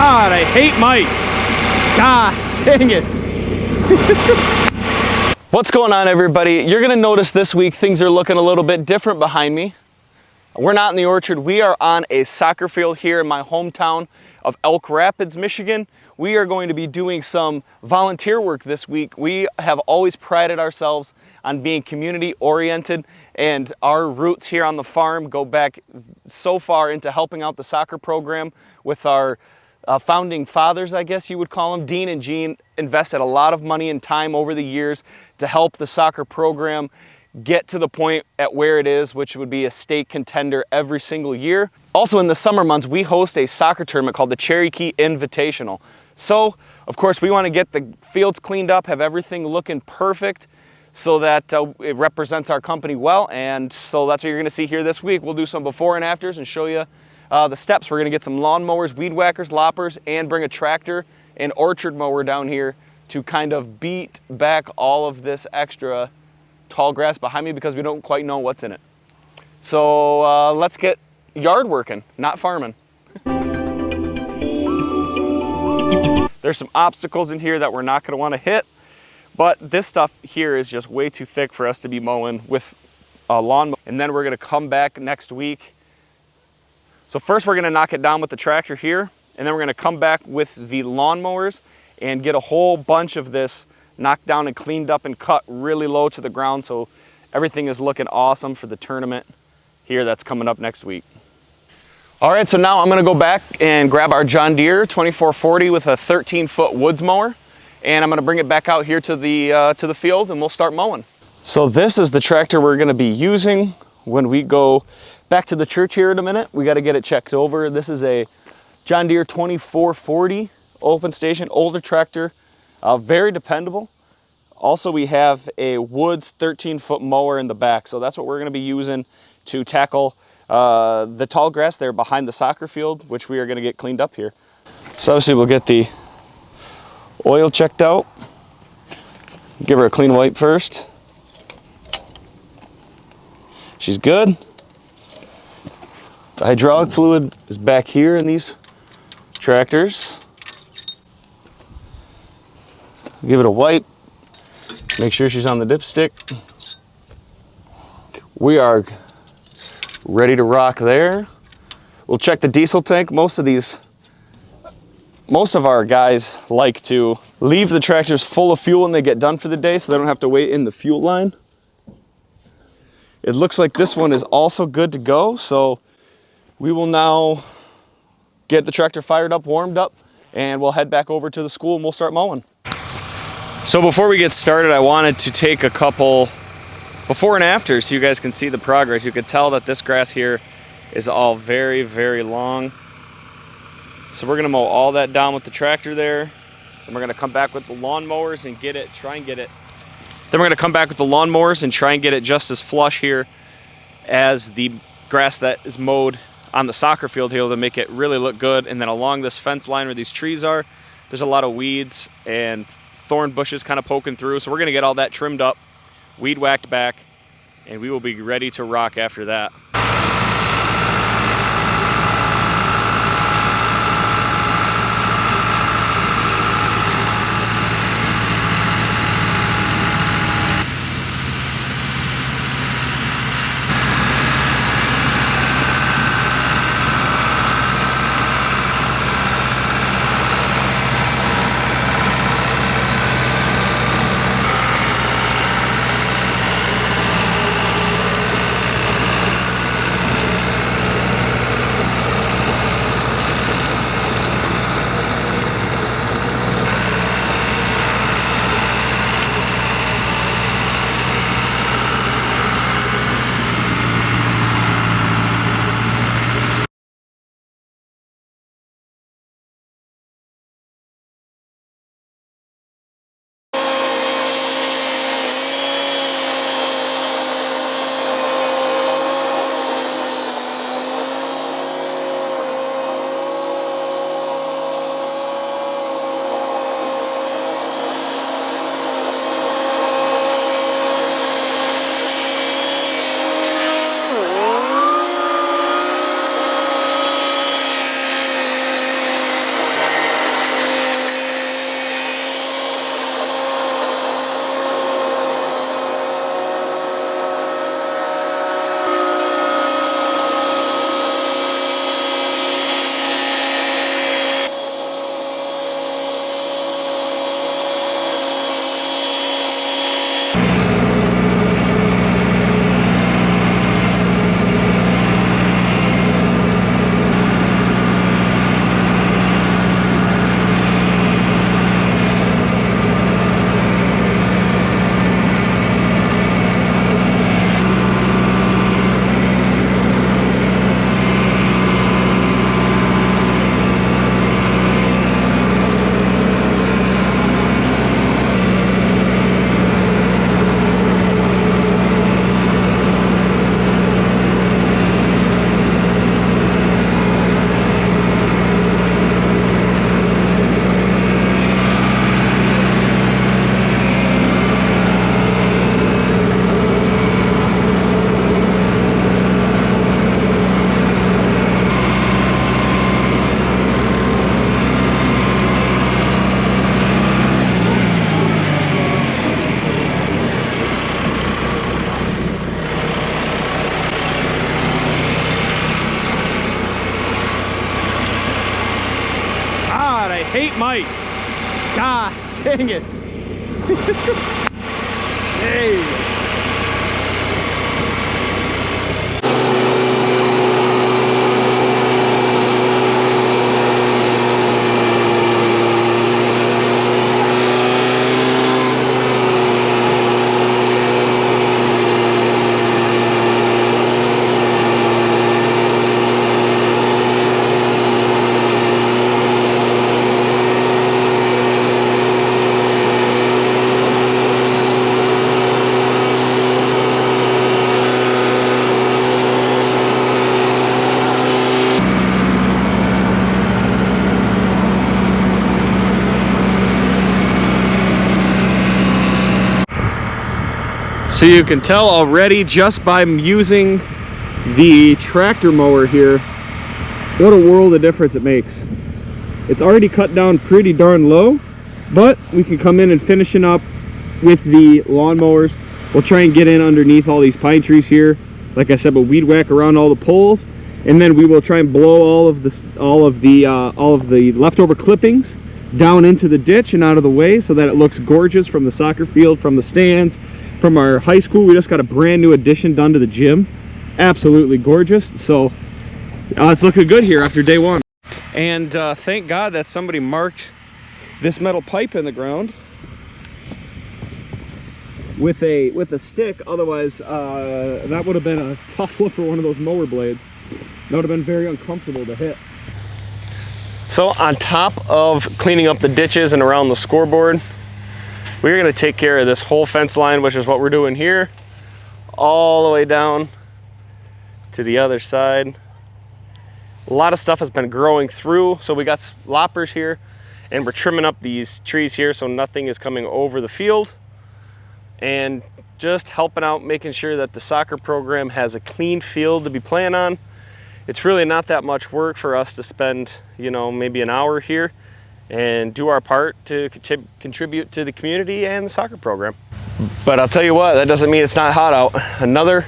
God, I hate mice. God dang it. What's going on, everybody? You're gonna notice this week things are looking a little bit different behind me. We're not in the orchard. We are on a soccer field here in my hometown of Elk Rapids, Michigan. We are going to be doing some volunteer work this week. We have always prided ourselves on being community oriented, and our roots here on the farm go back so far into helping out the soccer program with our founding fathers, I guess you would call them. Dean and Jean invested a lot of money and time over the years to help the soccer program get to the point at where it is, which would be a state contender every single year. Also in the summer months, we host a soccer tournament called the Cherokee Invitational. So, of course, we want to get the fields cleaned up, have everything looking perfect so that it represents our company well. And so that's what you're going to see here this week. We'll do some before and afters and show you the steps. We're going to get some lawn mowers, weed whackers, loppers, and bring a tractor and orchard mower down here to kind of beat back all of this extra tall grass behind me because we don't quite know what's in it. So let's get yard working, not farming. There's some obstacles in here that we're not going to want to hit, but this stuff here is just way too thick for us to be mowing with a lawn. And then we're going to come back next week. So first we're going to knock it down with the tractor here, and then we're going to come back with the lawnmowers and get a whole bunch of this knocked down and cleaned up and cut really low to the ground so everything is looking awesome for the tournament here that's coming up next week. All right, so now I'm going to go back and grab our John Deere 2440 with a 13-foot woods mower, and I'm going to bring it back out here to the field, and we'll start mowing. So this is the tractor we're going to be using when we go back to the church here in a minute. We got to get it checked over. This is a John Deere 2440 open station, older tractor, very dependable. Also, we have a Woods 13-foot mower in the back, so that's what we're going to be using to tackle the tall grass there behind the soccer field, which we are going to get cleaned up here. So obviously we'll get the oil checked out, give her a clean wipe first. She's good. The hydraulic fluid is back here in these tractors. Give it a wipe, make sure she's on the dipstick. We are ready to rock there. We'll check the diesel tank. Most of our guys like to leave the tractors full of fuel when they get done for the day so they don't have to wait in the fuel line. It looks like this one is also good to go, so we will now get the tractor fired up, warmed up, and we'll head back over to the school and we'll start mowing. So before we get started, I wanted to take a couple before and after so you guys can see the progress. You could tell that this grass here is all very, very long. So we're gonna mow all that down with the tractor there. And we're gonna come back with the lawnmowers and try and get it. Then we're gonna come back with the lawnmowers and try and get it just as flush here as the grass that is mowed on the soccer field here to make it really look good. And then along this fence line where these trees are, there's a lot of weeds and thorn bushes kind of poking through. So we're gonna get all that trimmed up, weed whacked back, and we will be ready to rock after that. hate mice. God dang it. Hey. So you can tell already just by using the tractor mower here, what a world of difference it makes. It's already cut down pretty darn low, but we can come in and finishing up with the lawn mowers. We'll try and get in underneath all these pine trees here. Like I said, we'll weed whack around all the poles, and then we will try and blow all of the leftover clippings down into the ditch and out of the way so that it looks gorgeous from the soccer field, from the stands, from our high school. We just got a brand new addition done to the gym. Absolutely gorgeous. So it's looking good here after day one. And thank God that somebody marked this metal pipe in the ground with a stick. Otherwise, that would have been a tough look for one of those mower blades. That would have been very uncomfortable to hit. So on top of cleaning up the ditches and around the scoreboard, we're going to take care of this whole fence line, which is what we're doing here, all the way down to the other side. A lot of stuff has been growing through, so we got loppers here, and we're trimming up these trees here so nothing is coming over the field, and just helping out, making sure that the soccer program has a clean field to be playing on. It's really not that much work for us to spend, you know, maybe an hour here and do our part to contribute to the community and the soccer program. But I'll tell you what, that doesn't mean it's not hot out. Another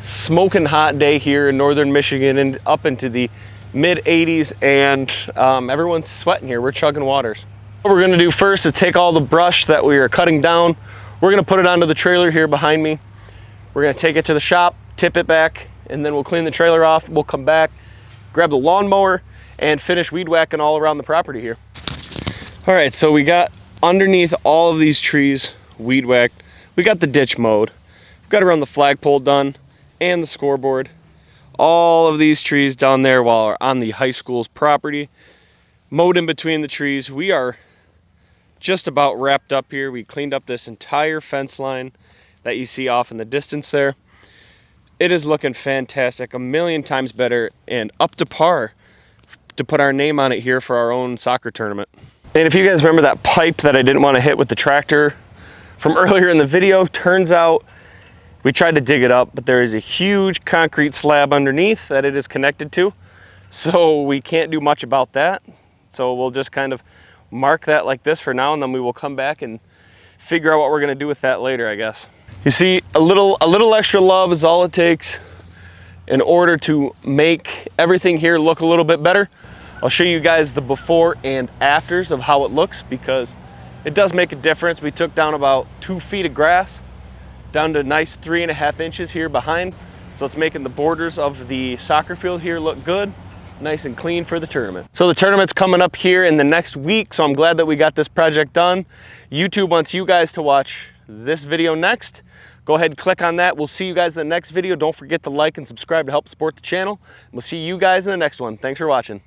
smoking hot day here in northern Michigan and up into the mid 80s, and everyone's sweating here. We're chugging waters. What we're gonna do first is take all the brush that we are cutting down. We're gonna put it onto the trailer here behind me. We're gonna take it to the shop, tip it back, and then we'll clean the trailer off. We'll come back, grab the lawnmower, and finish weed whacking all around the property here. All right, so we got underneath all of these trees weed whacked. We got the ditch mowed. We've got around the flagpole done and the scoreboard. All of these trees down there while we're on the high school's property, mowed in between the trees. We are just about wrapped up here. We cleaned up this entire fence line that you see off in the distance there. It is looking fantastic, a million times better and up to par to put our name on it here for our own soccer tournament. And if you guys remember that pipe that I didn't want to hit with the tractor from earlier in the video, turns out we tried to dig it up, but there is a huge concrete slab underneath that it is connected to. So we can't do much about that. So we'll just kind of mark that like this for now, and then we will come back and figure out what we're gonna do with that later, I guess. You see, a little extra love is all it takes in order to make everything here look a little bit better. I'll show you guys the before and afters of how it looks, because it does make a difference. We took down about 2 feet of grass, down to a nice 3.5 inches here behind. So it's making the borders of the soccer field here look good, nice and clean for the tournament. So the tournament's coming up here in the next week, so I'm glad that we got this project done. YouTube wants you guys to watch this video next. Go ahead and click on that. We'll see you guys in the next video. Don't forget to like and subscribe to help support the channel. We'll see you guys in the next one. Thanks for watching.